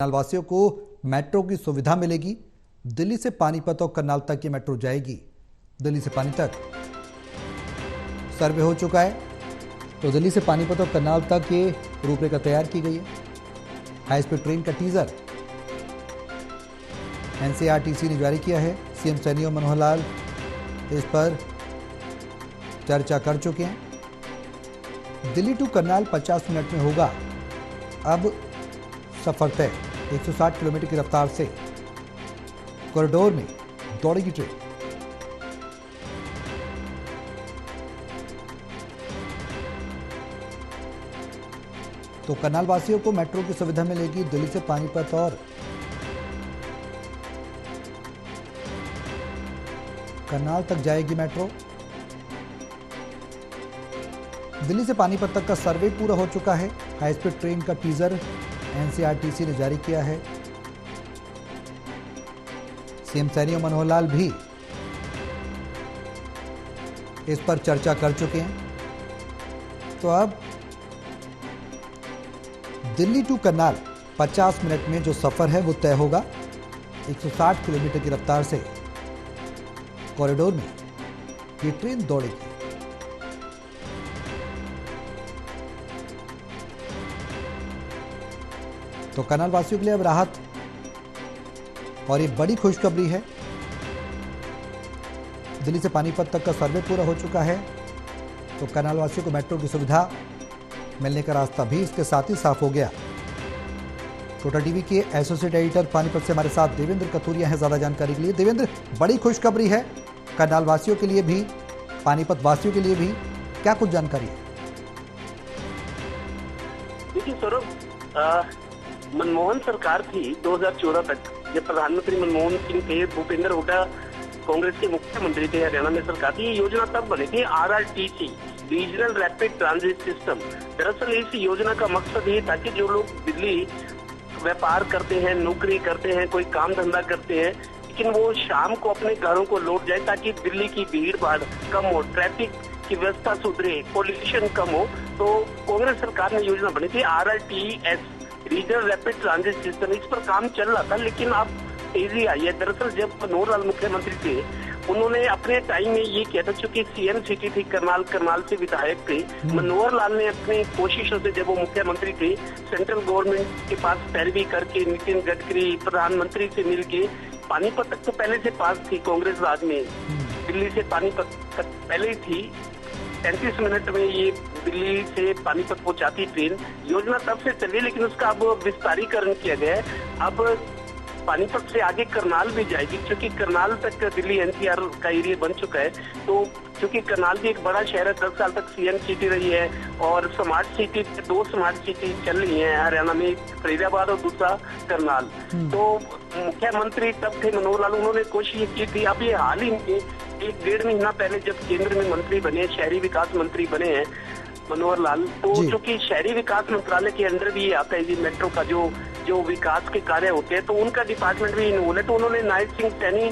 करनाल वासियों को मेट्रो की सुविधा मिलेगी। दिल्ली से पानीपत और करनाल तक की मेट्रो जाएगी। दिल्ली से पानी तक सर्वे हो चुका है, तो दिल्ली से पानीपत और करनाल तक ये रूपरेखा तैयार की गई है। हाई स्पीड ट्रेन का टीजर एनसीआरटीसी ने जारी किया है। सीएम सैनी और मनोहर लाल इस पर चर्चा कर चुके हैं। दिल्ली टू करनाल 50 मिनट में होगा अब सफर तय। 160 किलोमीटर की रफ्तार से कॉरिडोर में दौड़ेगी ट्रेन। तो करनाल वासियों को मेट्रो की सुविधा मिलेगी। दिल्ली से पानीपत और करनाल तक जाएगी मेट्रो। दिल्ली से पानीपत तक का सर्वे पूरा हो चुका है। हाई स्पीड ट्रेन का टीजर एनसीआरटीसी ने जारी किया है। सीएम सैनी और मनोहर लाल भी इस पर चर्चा कर चुके हैं। तो अब दिल्ली टू करनाल 50 मिनट में जो सफर है वो तय होगा। 160 किलोमीटर की रफ्तार से कॉरिडोर में ये ट्रेन दौड़ेगी। तो करनाल वासियों के लिए अब राहत और एक बड़ी खुशखबरी है। दिल्ली से पानीपत तक का सर्वे पूरा हो चुका है, तो करनाल वासियों को मेट्रो की सुविधा मिलने का रास्ता भी इसके साथ ही साफ हो गया। टोटल टीवी के एसोसिएट एडिटर पानीपत से हमारे साथ देवेंद्र कथुरिया हैं ज्यादा जानकारी के लिए। देवेंद्र, बड़ी खुशखबरी है करनाल वासियों के लिए भी, पानीपत वासियों के लिए भी, क्या कुछ जानकारी है? देखिए सौरभ, मनमोहन सरकार थी 2014 तक, जब प्रधानमंत्री मनमोहन सिंह थे, भूपेंद्र हुड्डा कांग्रेस के मुख्यमंत्री थे, हरियाणा में सरकार थी। ये योजना तब बनी थी, RRTC, regional rapid transit system. दरअसल इस योजना का मकसद ये था कि जो लोग दिल्ली व्यापार करते हैं, नौकरी करते हैं, कोई काम धंधा करते हैं, लेकिन वो शाम को अपने घरों को लौट जाए, ताकि दिल्ली की भीड़ भाड़ कम हो, ट्रैफिक की व्यवस्था सुधरे, पॉल्यूशन कम हो। तो कांग्रेस सरकार ने योजना बनी थी RRTS, regional rapid transit system. इस पर काम चल रहा था, लेकिन अब तेजी आई है। दरअसल जब मनोहर लाल मुख्यमंत्री थे, उन्होंने अपने टाइम में ये किया था, चूंकि सीएम सिटी थी करनाल, करनाल से विधायक थे। मनोहर लाल ने अपनी कोशिशों से, जब वो मुख्यमंत्री थे, सेंट्रल गवर्नमेंट के पास पैरवी करके, नितिन गडकरी प्रधानमंत्री से मिलके, पानीपत तक तो पहले से पास थी कांग्रेस राज में। दिल्ली से पानीपत तक पहले ही थी। 35 मिनट में ये दिल्ली से पानीपत पहुंचाती ट्रेन। योजना तब से चली, लेकिन उसका अब विस्तारीकरण किया गया है। अब पानीपत से आगे करनाल भी जाएगी, क्योंकि करनाल तक दिल्ली एनसीआर का एरिया बन चुका है। तो क्योंकि करनाल भी एक बड़ा शहर है, 10 साल तक सीएम सिटी रही है, और स्मार्ट सिटी, 2 स्मार्ट सिटी चल रही है हरियाणा में, फरीदाबाद और दूसरा करनाल। तो मुख्यमंत्री तब थे मनोहर लाल, उन्होंने कोशिश की थी। अब ये हाल ही में 1-1.5 महीना पहले जब केंद्र में मंत्री बने, शहरी विकास मंत्री बने हैं मनोहर लाल, तो चूंकि शहरी विकास मंत्रालय के अंदर भी ये आता है, ये मेट्रो का जो विकास के कार्य होते हैं, तो उनका डिपार्टमेंट भी इन्वॉल्व है। तो उन्होंने नायब सिंह सैनी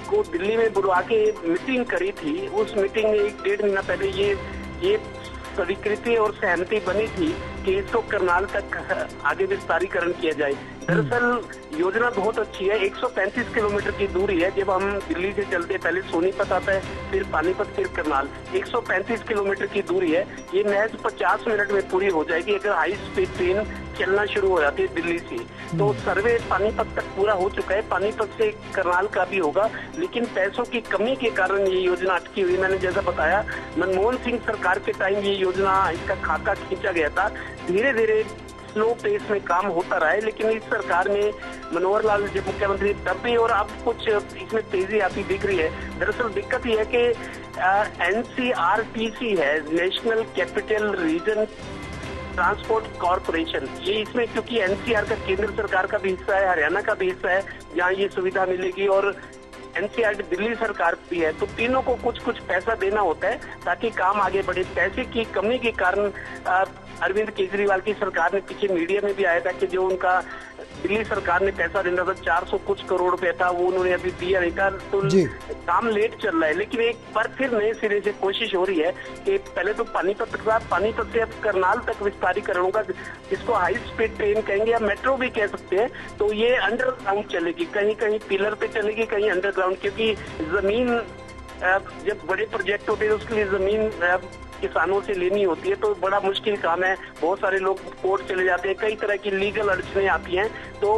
को दिल्ली में बुलवा के मीटिंग करी थी। उस मीटिंग में 1-1.5 महीना पहले ये स्वीकृति और सहमति बनी थी कि इसको करनाल तक आगे विस्तारीकरण किया जाए। दरअसल योजना बहुत अच्छी है। 135 किलोमीटर की दूरी है। जब हम दिल्ली से चलते, पहले सोनीपत आता है, फिर पानीपत, फिर करनाल। 135 किलोमीटर की दूरी है। ये महज 50 मिनट में पूरी हो जाएगी अगर हाई स्पीड ट्रेन चलना शुरू हो जाती है दिल्ली से। तो सर्वे पानीपत तक पूरा हो चुका है, पानीपत से करनाल का भी होगा, लेकिन पैसों की कमी के कारण ये योजना अटकी हुई। मैंने जैसा बताया, मनमोहन सिंह सरकार के टाइम ये योजना, इसका खाका खींचा गया था। धीरे धीरे स्लो पेस में काम होता रहा है, लेकिन इस सरकार में मनोहर लाल जब मुख्यमंत्री तब भी, और अब कुछ इसमें तेजी आती दिख रही है। दरअसल दिक्कत यह है कि एनसीआरटीसी है, national capital region transport corporation, ये इसमें, क्योंकि एनसीआर का केंद्र सरकार का भी हिस्सा है, हरियाणा का भी हिस्सा है, जहाँ ये सुविधा मिलेगी, और एनसीआर दिल्ली सरकार भी है। तो तीनों को कुछ कुछ पैसा देना होता है ताकि काम आगे बढ़े। पैसे की कमी के कारण अरविंद केजरीवाल की सरकार ने, पीछे मीडिया में भी आया था कि जो उनका दिल्ली सरकार ने पैसा देना था, 400 कुछ करोड़ रुपया था, वो उन्होंने अभी दिया नहीं था, तो काम लेट चल रहा है। लेकिन एक बार फिर नए सिरे से कोशिश हो रही है कि पहले तो पानीपत से अब करनाल तक विस्तारीकरण होगा, जिसको हाई स्पीड ट्रेन कहेंगे या मेट्रो भी कह सकते हैं। तो ये अंडरग्राउंड चलेगी, कहीं कहीं पिलर पे चलेगी, कहीं अंडरग्राउंड, क्योंकि जमीन जब बड़े प्रोजेक्ट होते हैं उसके लिए जमीन किसानों से लेनी होती है, तो बड़ा मुश्किल काम है। बहुत सारे लोग कोर्ट चले जाते हैं, कई तरह की लीगल अड़चने आती हैं। तो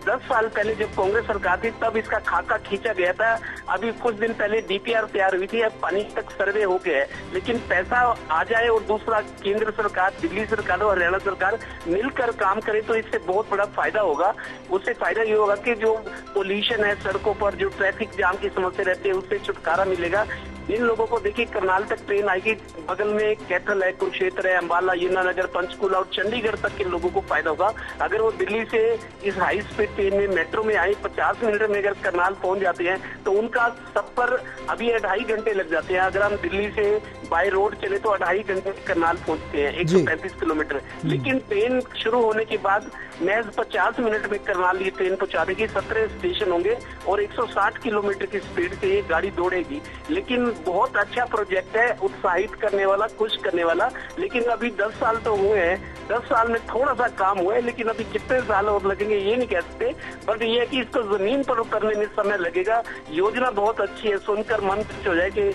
10 साल पहले जब कांग्रेस सरकार थी तब इसका खाका खींचा गया था। अभी कुछ दिन पहले डीपीआर तैयार हुई थी, अब पानी तक सर्वे हो गया है। लेकिन पैसा आ जाए और दूसरा केंद्र सरकार, दिल्ली सरकार और हरियाणा सरकार मिलकर काम करे तो इससे बहुत बड़ा फायदा होगा। उससे फायदा ये होगा कि जो पोल्यूशन है सड़कों पर, जो ट्रैफिक जाम की समस्या रहती है, उससे छुटकारा मिलेगा। इन लोगों को देखिए, करनाल तक ट्रेन आएगी, बगल में कैथल है, कुरुक्षेत्र है, अंबाला, यमुनानगर, पंचकुला और चंडीगढ़ तक के लोगों को फायदा होगा। अगर वो दिल्ली से इस हाई स्पीड ट्रेन में, मेट्रो में आए, 50 मिनट में अगर करनाल पहुंच जाते हैं तो उनका सफर अभी 2.5 घंटे लग जाते हैं। अगर हम दिल्ली से बाय रोड चले तो 2.5 घंटे में करनाल पहुंचते हैं, 135 किलोमीटर। लेकिन ट्रेन शुरू होने के बाद महज 50 मिनट में करनाल ये ट्रेन पहुंचा देगी। 17 स्टेशन होंगे और 160 किलोमीटर की स्पीड से ये गाड़ी दौड़ेगी। लेकिन बहुत अच्छा प्रोजेक्ट है, उत्साहित करने वाला, खुश करने वाला। लेकिन अभी 10 साल तो हुए हैं, 10 साल में थोड़ा सा काम हुआ है, लेकिन अभी कितने साल और लगेंगे ये नहीं कह सकते। बट ये है कि इसको जमीन पर उतरने में समय लगेगा। योजना बहुत अच्छी है, सुनकर मन खुश हो जाए कि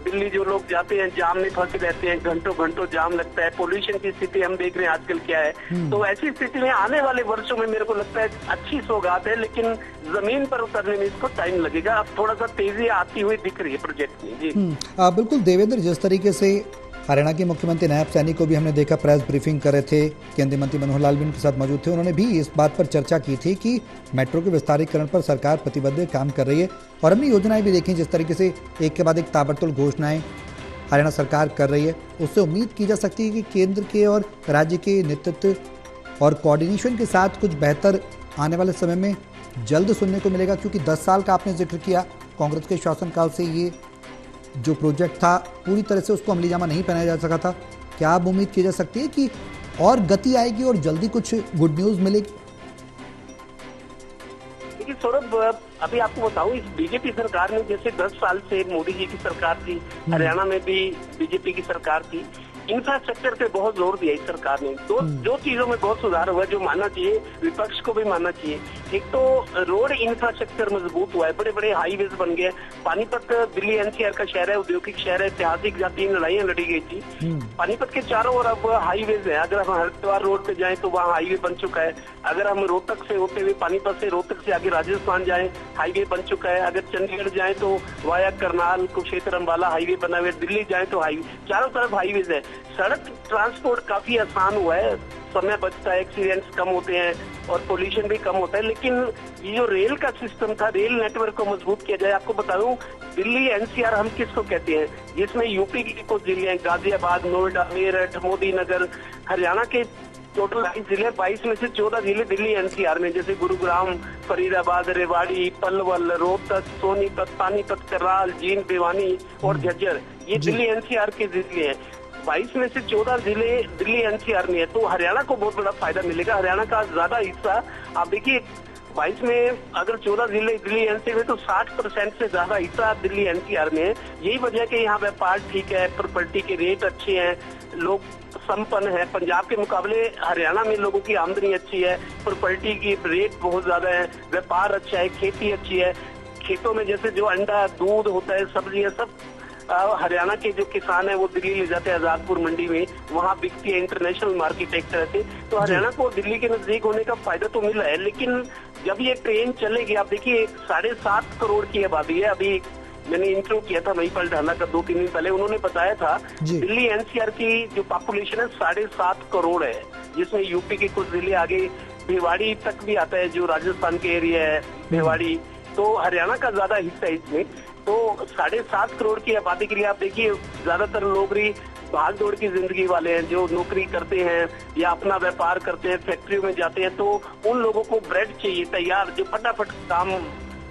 दिल्ली जो लोग जाते हैं जाम में फंसे रहते हैं, घंटों घंटों जाम लगता है। पोल्यूशन की स्थिति हम देख रहे हैं आजकल क्या है। तो ऐसी स्थिति में आने वाले वर्षों में मेरे को लगता है अच्छी सौगात है, लेकिन जमीन पर उतरने में इसको टाइम लगेगा। अब थोड़ा सा तेजी आती हुई दिख रही है प्रोजेक्ट में। जी बिल्कुल देवेंद्र, जिस तरीके से हरियाणा के मुख्यमंत्री नायब सैनी को भी हमने देखा प्रेस ब्रीफिंग कर रहे थे, केंद्रीय मंत्री मनोहर लाल भी उनके साथ मौजूद थे, उन्होंने भी इस बात पर चर्चा की थी कि मेट्रो के विस्तारीकरण पर सरकार प्रतिबद्ध काम कर रही है। और हमने योजनाएं भी देखी, जिस तरीके से एक के बाद एक ताबड़तोड़ घोषणाएं हरियाणा सरकार कर रही है, उससे उम्मीद की जा सकती है कि केंद्र के और राज्य के नेतृत्व और कोऑर्डिनेशन के साथ कुछ बेहतर आने वाले समय में जल्द सुनने को मिलेगा। क्योंकि 10 साल का आपने जिक्र किया, कांग्रेस के शासनकाल से ये जो प्रोजेक्ट था पूरी तरह से उसको अमलीजामा नहीं पहनाया जा सका था। क्या आप उम्मीद की जा सकती है कि और गति आएगी और जल्दी कुछ गुड न्यूज मिलेगी? देखिए सौरभ, अभी आपको बताऊं, इस बीजेपी सरकार में जैसे 10 साल से मोदी जी की सरकार थी, हरियाणा में भी बीजेपी की सरकार थी, इंफ्रास्ट्रक्चर पे बहुत जोर दिया इस सरकार ने। तो जो चीजों में बहुत सुधार हुआ, जो मानना चाहिए, विपक्ष को भी मानना चाहिए। एक तो रोड इंफ्रास्ट्रक्चर मजबूत हुआ है, बड़े बड़े हाईवेज बन गए। पानीपत दिल्ली एनसीआर का शहर है, औद्योगिक शहर है, ऐतिहासिक जाती लड़ाइयां लड़ी गई थी। पानीपत के चारों ओर अब हाईवेज है। अगर हम हरिद्वार रोड पे जाएं तो वहाँ हाईवे बन चुका है। अगर हम रोहतक से होते हुए, पानीपत से रोहतक से आगे राजस्थान जाएं, हाईवे बन चुका है। अगर चंडीगढ़ जाएं तो वाया करनाल, कुरुक्षेत्र, अंबाला हाईवे बना हुआ है। दिल्ली जाएं तो हाईवे, चारों तरफ हाईवेज है। सड़क ट्रांसपोर्ट काफी आसान हुआ है, समय बचता है, एक्सीडेंट्स कम होते हैं और पोल्यूशन भी कम होता है। लेकिन ये जो रेल का सिस्टम था, रेल नेटवर्क को मजबूत किया जाए। आपको बताऊं, दिल्ली एनसीआर हम किसको कहते हैं, जिसमें यूपी की कुछ जिले हैं, गाजियाबाद, नोएडा, मेरठ, मोदी नगर, हरियाणा के टोटल 22 जिले, 22 में से 14 जिले दिल्ली एनसीआर में, जैसे गुरुग्राम, फरीदाबाद, रेवाड़ी, पलवल, रोहतक, सोनीपत, पानीपत, कराल, जींद, भिवानी और झज्जर, ये दिल्ली एनसीआर के जिले हैं। 22 में से 14 जिले दिल्ली एनसीआर में है। तो हरियाणा को बहुत बड़ा फायदा मिलेगा। हरियाणा का ज्यादा हिस्सा, आप देखिए 22 में अगर 14 जिले दिल्ली एनसीआर में, तो 60% से ज्यादा हिस्सा दिल्ली एनसीआर में है। यही वजह कि यहाँ व्यापार ठीक है, प्रॉपर्टी के रेट अच्छे हैं, लोग संपन्न है। पंजाब के मुकाबले हरियाणा में लोगों की आमदनी अच्छी है, प्रॉपर्टी की रेट बहुत ज्यादा है, व्यापार अच्छा है, खेती अच्छी है। खेतों में जैसे जो अंडा, दूध होता है, सब्जियां, सब हरियाणा के जो किसान है वो दिल्ली ले जाते हैं आजादपुर मंडी में, वहाँ बिकती है, इंटरनेशनल मार्केट एक तरह से। तो हरियाणा को दिल्ली के नजदीक होने का फायदा तो मिला है। लेकिन जब ये ट्रेन चलेगी, आप देखिए 7.5 करोड़ की आबादी है। अभी मैंने इंटरव्यू किया था महिपाल ढाला का 2-3 दिन पहले, उन्होंने बताया था दिल्ली एनसीआर की जो पॉपुलेशन है 7.5 करोड़ है, जिसमें यूपी के कुछ जिले आगे भिवाड़ी तक भी आता है, जो राजस्थान के एरिया है भिवाड़ी। तो हरियाणा का ज्यादा हिस्सा है इसमें। तो 7.5 करोड़ की आबादी के लिए आप देखिए, ज्यादातर लोग भाग दौड़ की जिंदगी वाले हैं, जो नौकरी करते हैं या अपना व्यापार करते हैं, फैक्ट्रियों में जाते हैं। तो उन लोगों को ब्रेड चाहिए तैयार, जो फटाफट काम,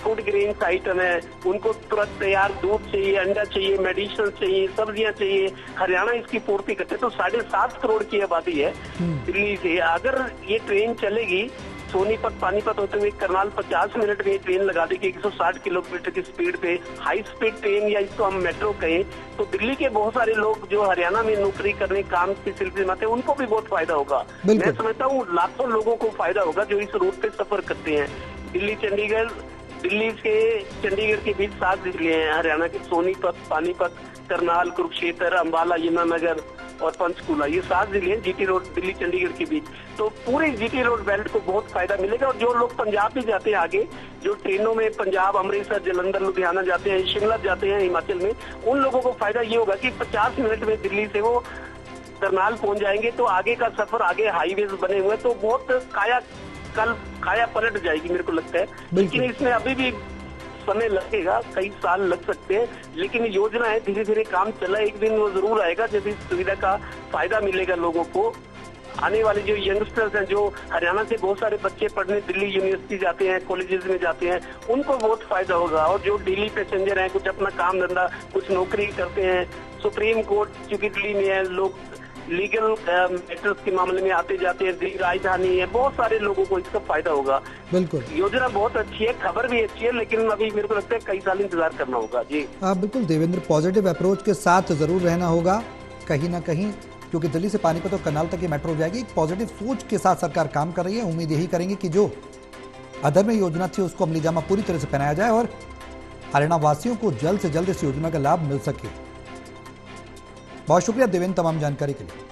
फूड ग्रेन्स आइटम है, उनको तुरंत तैयार दूध चाहिए, अंडा चाहिए, मेडिसिन चाहिए, सब्जियां चाहिए। हरियाणा इसकी पूर्ति करते हैं। तो 7.5 करोड़ की आबादी है दिल्ली से। अगर ये ट्रेन चलेगी सोनीपत पानीपत होते हुए करनाल 50 मिनट में ट्रेन लगा देगी 160 किलोमीटर की स्पीड पे, हाई स्पीड ट्रेन या इसको हम मेट्रो कहें, तो दिल्ली के बहुत सारे लोग जो हरियाणा में नौकरी करने काम के सिलसिले में आते हैं उनको भी बहुत फायदा होगा। मैं समझता हूँ लाखों लोगों को फायदा होगा जो इस रूट पे सफर करते हैं। दिल्ली से चंडीगढ़ के बीच 7 जिले हैं हरियाणा के, सोनीपत, पानीपत, करनाल, कुरुक्षेत्र, अंबाला, यमुनानगर और पंचकूला, ये 7 जिले हैं जीटी रोड दिल्ली चंडीगढ़ के बीच। तो पूरे जीटी रोड बेल्ट को बहुत फायदा मिलेगा। और जो लोग पंजाब भी जाते हैं आगे, जो ट्रेनों में पंजाब, अमृतसर, जलंधर, लुधियाना जाते हैं, शिमला जाते हैं हिमाचल में, उन लोगों को फायदा ये होगा कि 50 मिनट में दिल्ली से वो करनाल पहुंच जाएंगे। तो आगे का सफर, आगे हाईवेज बने हुए, तो बहुत काया पलट जाएगी मेरे को लगता है। लेकिन इसमें अभी भी समय लगेगा, कई साल लग सकते हैं, लेकिन योजना है, धीरे धीरे काम चला, एक दिन वो जरूर आएगा जब इस सुविधा का फायदा मिलेगा लोगों को। आने वाले जो यंगस्टर्स हैं, जो हरियाणा से बहुत सारे बच्चे पढ़ने दिल्ली यूनिवर्सिटी जाते हैं, कॉलेजेस में जाते हैं, उनको बहुत फायदा होगा। और जो डेली पैसेंजर हैं, कुछ अपना काम धंधा, कुछ नौकरी करते हैं, सुप्रीम कोर्ट चूंकि दिल्ली में है, लोग लीगल मैटर्स के मामले में आते जाते हैं, दिल्ली राजधानी है, बहुत सारे लोगों को इसका फायदा होगा। बिल्कुल, योजना बहुत अच्छी है, खबर भी अच्छी है, लेकिन अभी मेरे को लगता है कई साल इंतजार करना होगा। जी बिल्कुल देवेंद्र, पॉजिटिव अप्रोच के साथ जरूर रहना होगा कहीं ना कहीं, क्योंकि दिल्ली से पानीपत और करनाल तक ये मेट्रो जाएगी। एक पॉजिटिव सोच के साथ सरकार काम कर रही है। उम्मीद यही करेंगे कि जो अदम्य योजना थी उसको अमली जामा पूरी तरह से पहनाया जाए और हरियाणा वासियों को जल्द से जल्द इस योजना का लाभ मिल सके। बहुत शुक्रिया देवेंद्र तमाम जानकारी के लिए।